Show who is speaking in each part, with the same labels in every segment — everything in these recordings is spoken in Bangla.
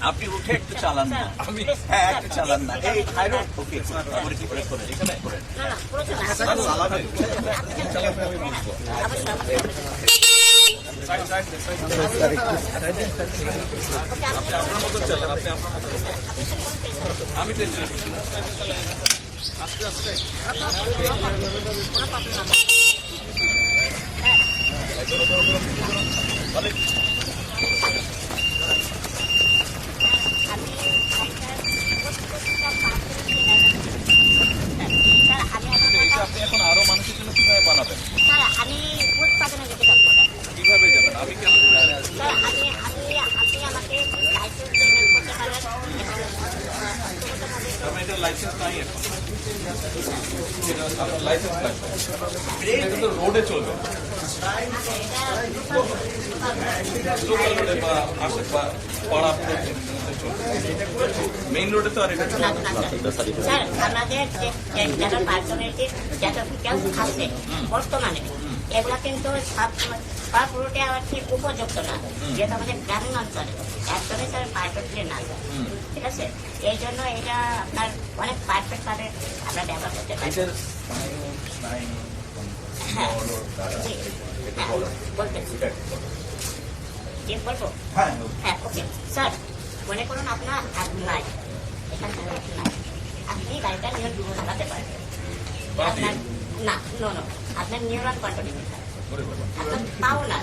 Speaker 1: আপনি উঠে একটু চালান না, হ্যাঁ একটু চালান না, এই থাইরয়েড ওকে করে এখানে করেন। আমি আপনি এখন আরো মানুষের জন্য কিভাবে বানাবেন?
Speaker 2: আমি উৎপাদনে যেতে চাচ্ছি
Speaker 1: কিভাবে যাবেন? আমি কি
Speaker 2: আপনি আমাকে লাইসেন্স করতে পারেন।
Speaker 1: এটা লাইসেন্স নাই এখন, লাইসেন্স লাগবে, এটা তো রোডে চলবে, লোকাল রোডে বা আশে পাড়া মেইন রোডে তো আর এটা
Speaker 2: স্যার আমাদের যারা পার্সোনালিটির যত ডিটেলস আছে বর্তমানে এগুলা কিন্তু সব রুটে আবার ঠিক উপযুক্ত না, যেহেতু আমাদের গ্রামীণ অঞ্চলে একদমই স্যার পারফেক্টলি না, ঠিক আছে? এই জন্য এটা আপনার অনেক পারফেক্ট ভাবে আমরা ব্যবহার করতে পারি। হ্যাঁ বলতেছি, ঠিক বলবো? হ্যাঁ ওকে স্যার, মনে করুন আপনার নাই এখানে নাই, আপনি গাড়িটা নিয়ে চালাতে পারবেন, আপনার না নো আপনার নিউরন কন্ট্রোল আপনার পাও না।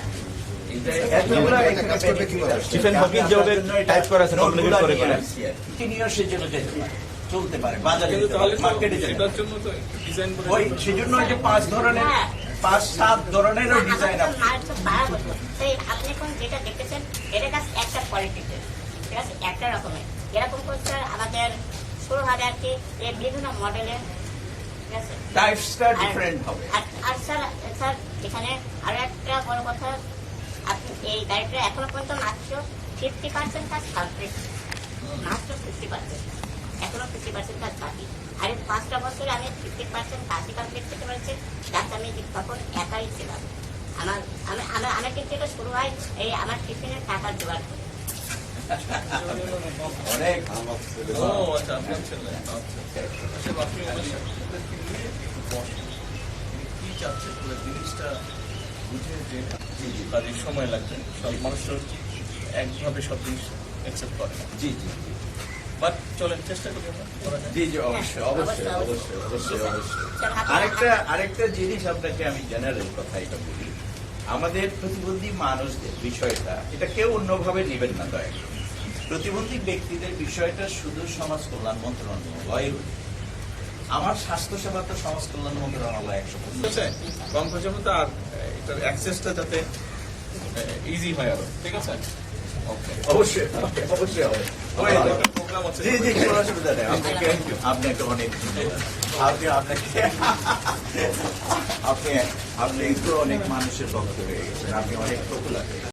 Speaker 1: চলতে পারে বাজারে, মার্কেটে সেজন্য 5-7 ধরনেরও ডিজাইন
Speaker 2: আপনি এখন যেটা দেখতেছেন এটা কাছে একটা কোয়ালিটি, ঠিক আছে, একটা রকমের এরকম করছে আমাদের শুরু হবে আর কি এই বিভিন্ন মডেলের, ঠিক আছে,
Speaker 1: টাইপসটা ডিফারেন্ট হবে।
Speaker 2: আর স্যার এখানে আরো একটা বড় কথা, আপনি এই গাড়িটা এখনো পর্যন্ত মাত্র 50% কাজ কমপ্লিট, মাত্র 50%, এখনো 50% কাজ বাকি। আর এই 5টা বছরে আমি 50% কাজই কমপ্লিট করতে পেরেছি, যাতে আমি তখন একাই ছিলাম। আমার কিন্তু এটা শুরু হয় এই আমার টিফিনের টাকার জোগাড় করে।
Speaker 1: সময় লাগবে, সব মানুষ একভাবে সব জিনিস অ্যাকসেপ্ট করে না। জি জি বাট চলেন চেষ্টা করি। জি জি অবশ্যই অবশ্যই অবশ্যই অবশ্যই অবশ্যই। আরেকটা জিনিস আপনাকে আমি জেনারেল কথা এটা বলি, আমাদের প্রতিবন্ধী মানুষদের বিষয়টা এটা কেউ অন্যভাবে নেবেন না, দয়া করে। প্রতিবন্ধী ব্যক্তিদের বিষয়টা শুধু সমাজ কল্যাণ মন্ত্রণালয়, আমার স্বাস্থ্য সেবা তো সমাজ কল্যাণ মন্ত্রণালয় 100% কম খরচের মধ্যে, আর এটার অ্যাক্সেসটা যাতে ইজি হয় আরো, ঠিক আছে? অবশ্যই অবশ্যই প্রোগ্রাম আছে, জি জি কোনো অসুবিধা নেই। আপনাকে অনেক আপনি একটু অনেক মানুষের ভক্ত হয়ে গেছেন, আপনি অনেক পপুলার।